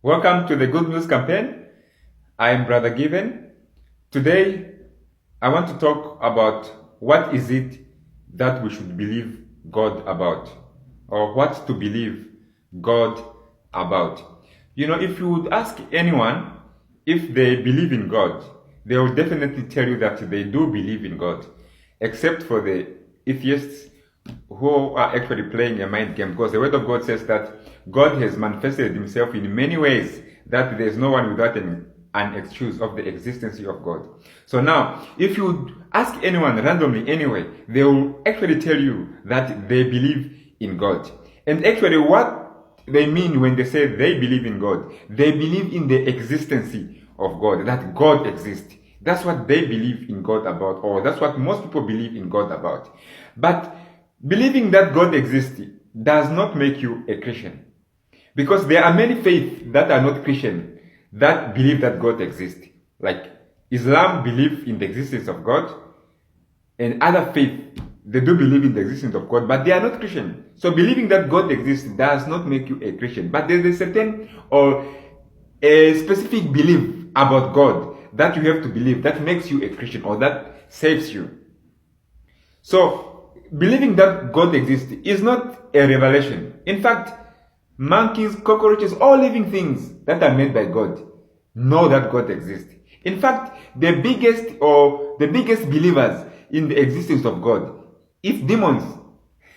Welcome to the Good News Campaign. I'm Brother Given. Today, I want to talk about what is it that we should believe God about, or what to believe God about. If you would ask anyone if they believe in God, they will definitely tell you that they do believe in God, except for the atheists who are actually playing a mind game, because the Word of God says that God has manifested himself in many ways, that there is no one without an excuse of the existence of God. So now, if you ask anyone randomly anyway, they will actually tell you that they believe in God. And actually what they mean when they say they believe in God, they believe in the existence of God, that God exists. That's what they believe in God about, or that's what most people believe in God about. But believing that God exists does not make you a Christian. Because there are many faiths that are not Christian that believe that God exists. Like Islam believe in the existence of God, and other faiths, they do believe in the existence of God, but they are not Christian. So believing that God exists does not make you a Christian. But there's a certain or a specific belief about God that you have to believe that makes you a Christian, or that saves you. So believing that God exists is not a revelation. In fact, monkeys, cockroaches, all living things that are made by God know that God exists. In fact, the biggest believers in the existence of God is demons.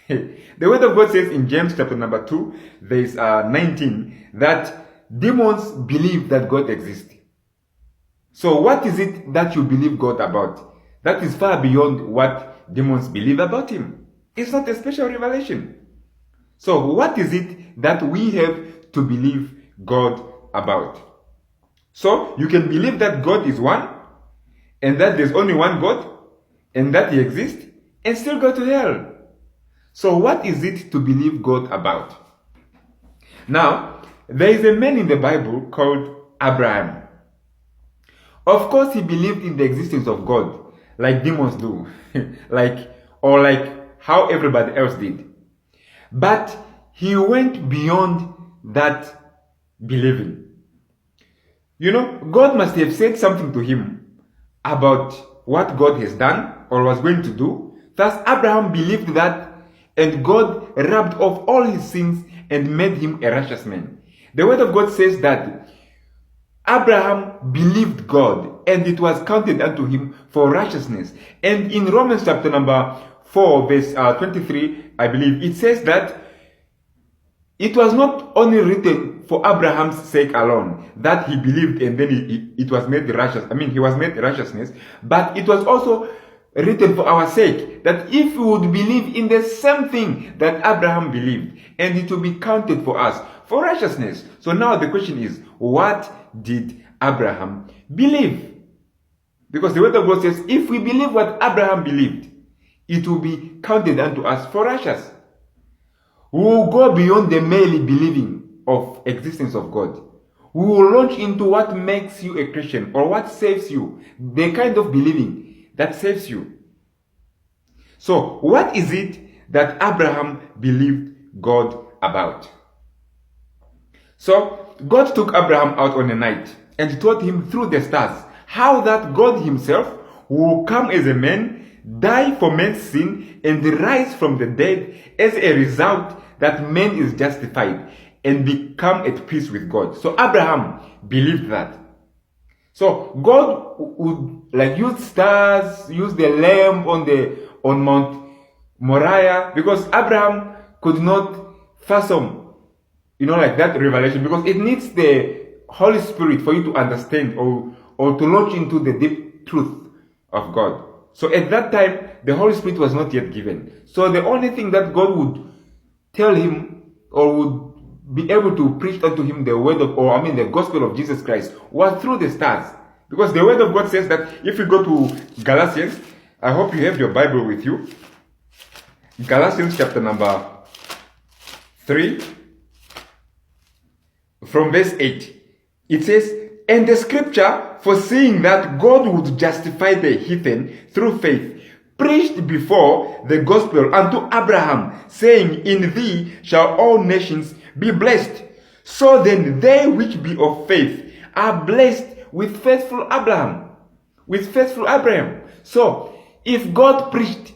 The Word of God says in James chapter number 2, verse 19, that demons believe that God exists. So what is it that you believe God about? That is far beyond what demons believe about him. It's not a special revelation. So what is it that we have to believe God about? So you can believe that God is one, and that there's only one God, and that he exists, and still go to hell. So what is it to believe God about? Now, there is a man in the Bible called Abraham. Of course, he believed in the existence of God, like demons do, like how everybody else did. But he went beyond that believing. God must have said something to him about what God has done or was going to do. Thus, Abraham believed that, and God rubbed off all his sins and made him a righteous man. The Word of God says that Abraham believed God, and it was counted unto him for righteousness. And in Romans chapter number 4, verse 23, I believe, it says that it was not only written for Abraham's sake alone, that he believed and then it was made righteous. He was made righteousness, but it was also written for our sake, that if we would believe in the same thing that Abraham believed, and it will be counted for us for righteousness. So now the question is, what did Abraham believe? Because the Word of God says, if we believe what Abraham believed, it will be counted unto us for righteous. We will go beyond the merely believing of existence of God. We will launch into what makes you a Christian, or what saves you, the kind of believing that saves you. So, what is it that Abraham believed God about? So, God took Abraham out on a night and taught him through the stars how that God himself will come as a man, die for man's sin, and rise from the dead as a result that man is justified and become at peace with God. So Abraham believed that. So God would use stars, use the lamb on Mount Moriah, because Abraham could not fathom that revelation, because it needs the Holy Spirit for you to understand or to launch into the deep truth of God. So at that time, the Holy Spirit was not yet given. So the only thing that God would tell him, or would be able to preach unto him the gospel of Jesus Christ, was through the stars. Because the Word of God says that, if you go to Galatians, I hope you have your Bible with you. Galatians chapter number 3, from verse 8. It says, and the scripture, foreseeing that God would justify the heathen through faith, preached before the gospel unto Abraham, saying, in thee shall all nations be blessed. So then they which be of faith are blessed with faithful Abraham. With faithful Abraham. So if God preached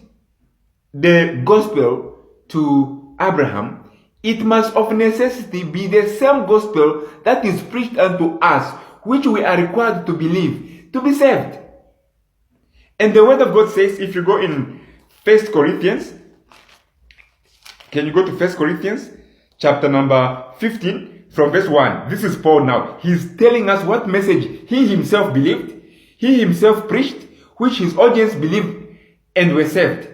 the gospel to Abraham, it must of necessity be the same gospel that is preached unto us, which we are required to believe to be saved. And the word of God says, if you go in 1 Corinthians, can you go to 1 Corinthians chapter number 15 from verse 1? This is Paul now. He's telling us what message he himself believed, he himself preached, which his audience believed and were saved.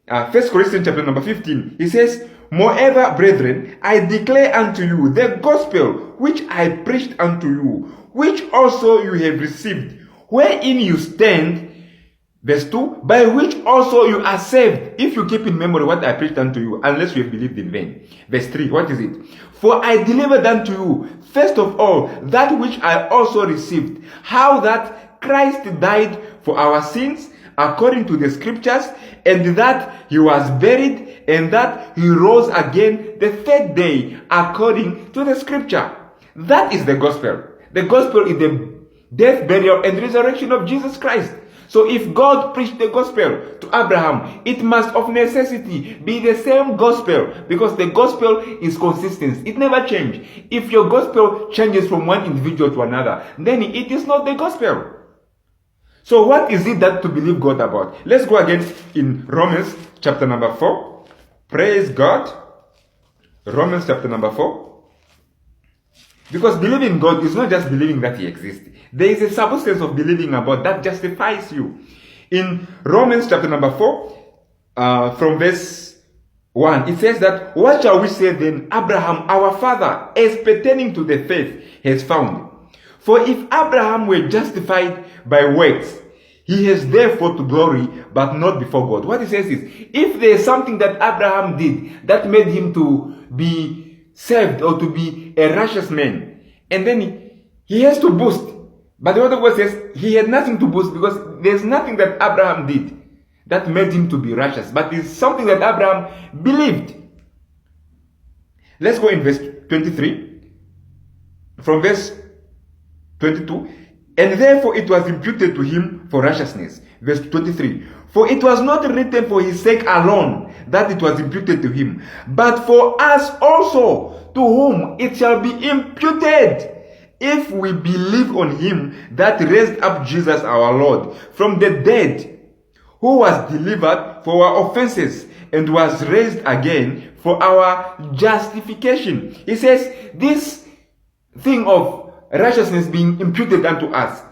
1 Corinthians chapter number 15, he says, Moreover, brethren, I declare unto you the gospel which I preached unto you, which also you have received, wherein you stand. Verse 2, by which also you are saved, if you keep in memory what I preached unto you, unless you have believed in vain. Verse 3, what is it? For I delivered unto you, first of all, that which I also received, how that Christ died for our sins, according to the scriptures, and that he was buried, and that he rose again the third day, according to the scripture. That is the gospel. The gospel is the death, burial, and resurrection of Jesus Christ. So if God preached the gospel to Abraham, it must of necessity be the same gospel, because the gospel is consistent. It never changes. If your gospel changes from one individual to another, then it is not the gospel. So what is it that to believe God about? Let's go again in Romans chapter number 4. Praise God. Romans chapter number 4. Because believing God is not just believing that he exists. There is a substance of believing about that justifies you. In Romans chapter number 4, from verse 1, it says that, what shall we say then Abraham our father, as pertaining to the faith, has found? For if Abraham were justified by works, he has therefore to glory, but not before God. What he says is, if there is something that Abraham did that made him to be saved or to be a righteous man, and then he has to boast. But the word of God says he had nothing to boast, because there's nothing that Abraham did that made him to be righteous, but it's something that Abraham believed. Let's go in verse 23. From verse 22. And therefore it was imputed to him for righteousness. Verse 23. For it was not written for his sake alone that it was imputed to him, but for us also, to whom it shall be imputed, if we believe on him that raised up Jesus our Lord from the dead, who was delivered for our offenses and was raised again for our justification. He says this thing of righteousness being imputed unto us,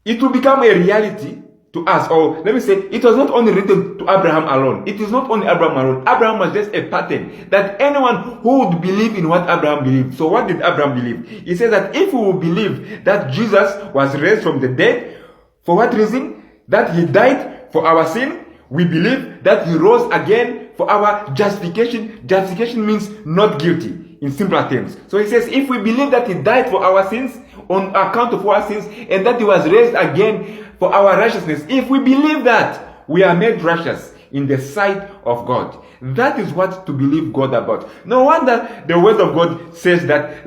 it will become a reality to us. Or let me say, it was not only written to Abraham alone. It is not only Abraham alone. Abraham was just a pattern that anyone who would believe in what Abraham believed. So what did Abraham believe? He says that if we will believe that Jesus was raised from the dead, for what reason? That he died for our sin. We believe that he rose again for our justification. Justification means not guilty, in simpler terms. So he says, if we believe that he died for our sins, on account of our sins, and that he was raised again for our righteousness, if we believe that, we are made righteous in the sight of God. That is what to believe God about. No wonder the word of God says that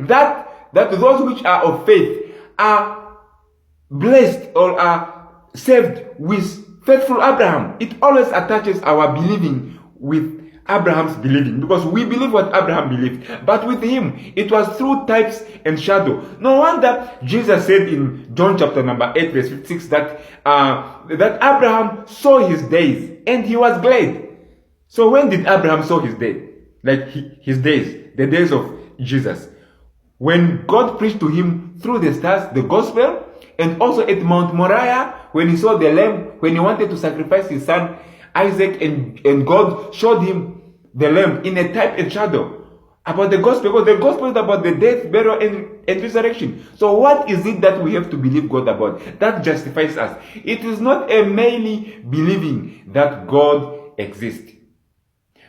those which are of faith are blessed or are saved with faithful Abraham. It always attaches our believing with Abraham's believing, because we believe what Abraham believed, but with him it was through types and shadow. No wonder Jesus said in John chapter number 8 verse 56 that Abraham saw his days and he was glad. So when did Abraham saw his day? Like his days, the days of Jesus, when God preached to him through the stars the gospel, and also at Mount Moriah when he saw the lamb, when he wanted to sacrifice his son Isaac, and God showed him the lamb in a type and shadow about the gospel, because the gospel is about the death, burial, and resurrection. So what is it that we have to believe God about that justifies us? It is not a merely believing that God exists,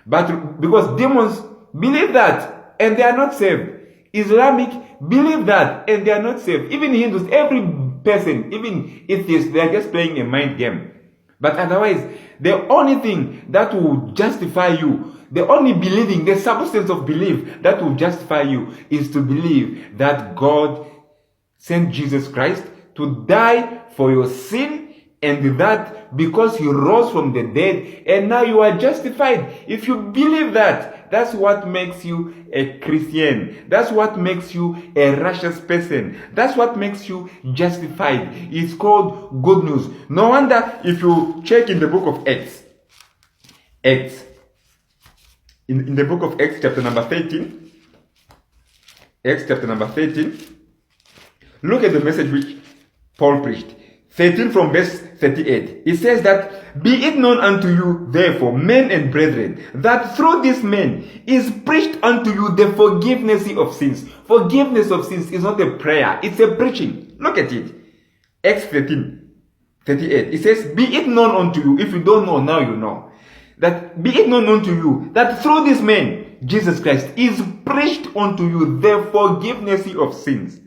but because demons believe that and they are not saved. Islamic believe that and they are not saved. Even Hindus, every person, even atheists, they are just playing a mind game. But otherwise, the only thing that will justify you, the only believing, the substance of belief that will justify you is to believe that God sent Jesus Christ to die for your sin, and that because he rose from the dead and now you are justified. If you believe that, that's what makes you a Christian. That's what makes you a righteous person. That's what makes you justified. It's called good news. No wonder if you check in the book of Acts, in the book of Acts chapter number 13, Acts chapter number 13, look at the message which Paul preached. 13 from verse 38. It says that, be it known unto you, therefore, men and brethren, that through this man is preached unto you the forgiveness of sins. Forgiveness of sins is not a prayer, it's a preaching. Look at it. Acts 13, 38. It says, be it known unto you. If you don't know, now you know. That be it known unto you, that through this man, Jesus Christ, is preached unto you the forgiveness of sins.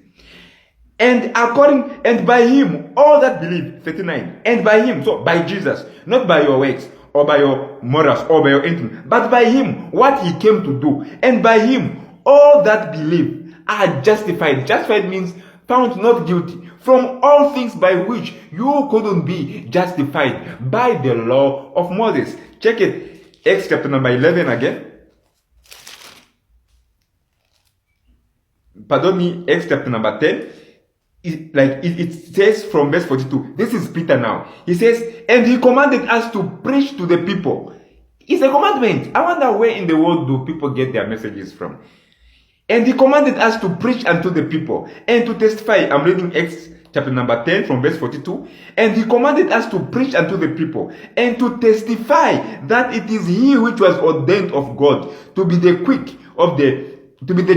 And by him, all that believe, 39, and by him, so by Jesus, not by your works, or by your morals, or by your anything, but by him, what he came to do, and by him, all that believe are justified. Justified means found not guilty from all things by which you couldn't be justified by the law of Moses. Check it, Acts chapter number 11 again. Pardon me, Acts chapter number 10. It says from verse 42, this is Peter now. He says, and he commanded us to preach to the people. It's a commandment. I wonder where in the world do people get their messages from? And he commanded us to preach unto the people and to testify. I'm reading Acts chapter number 10 from verse 42. And he commanded us to preach unto the people and to testify that it is he which was ordained of God to be the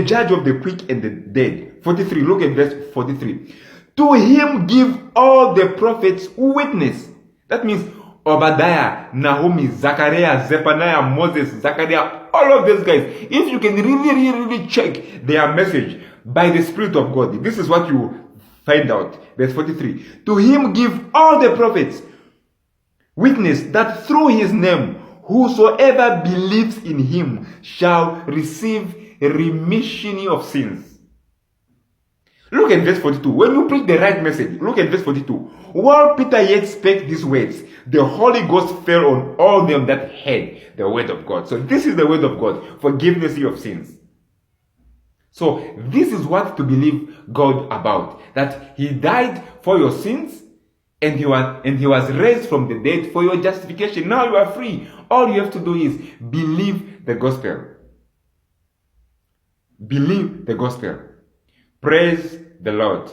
judge of the quick and the dead. 43, look at verse 43. To him give all the prophets witness. That means Obadiah, Nahum, Zechariah, Zephaniah, Moses, Zechariah, all of these guys. If you can really check their message by the Spirit of God, this is what you find out. Verse 43. To him give all the prophets witness that through his name, whosoever believes in him shall receive remission of sins. Look at verse 42. When you preach the right message, look at verse 42. While Peter yet spake these words, the Holy Ghost fell on all them that heard the word of God. So this is the word of God, forgiveness of sins. So this is what to believe God about. That he died for your sins and he was raised from the dead for your justification. Now you are free. All you have to do is believe the gospel. Believe the gospel. Praise the Lord.